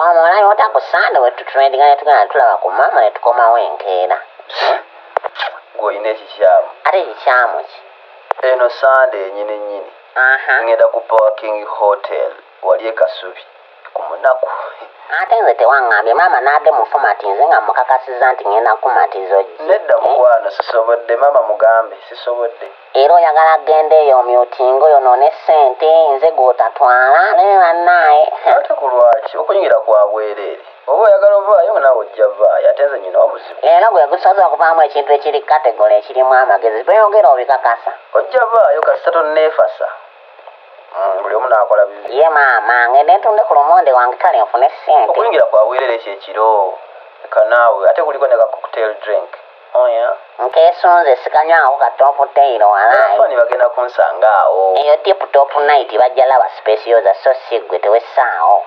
omulayo otakusande wetutulendiga netugenda tulaba ku maama netukomawo enkeera. Gw'olina ekikyamu. Ate kikyamu ki? Eno Sande ennyini ngenda ku Parking Hotel wali e Kasubi ku munaku. Ate nze tewaŋŋambye maama n'adde mu fomati nze nga mukakasiza nti ngenda kumatiza oggi. Nedda mukwano sisobodde maama mugambe sisobodde. Era oyagala genda eyo omyutingo yonoone ssente nze gw'otatwala naye bannaaye. Ate ku lwaki okunyingira kwa bwereere oba oyagala ovaayo naawe ojja vaayo ate nze nyina obuzibu. Era gwe gusobola okuvaamu ekintu ekiri kategole ekirimu amagezi toyogera obikakasa. Ojja vaayo kasita tonneefasa. Buli omu n'akola bibi. Ye maama ngende ntunde ku lumonde wange kale nfune ssente. Okuyingira kwa bwereere kyekiro kanaawe ate kuliko ne ka cocktail drink. Oya Nkeesunze sikanywako ka top tail walaayi. Fani bagenda kunsanga awo. Eyo tip top night bajja laba specials so si ggwe tewessaawo.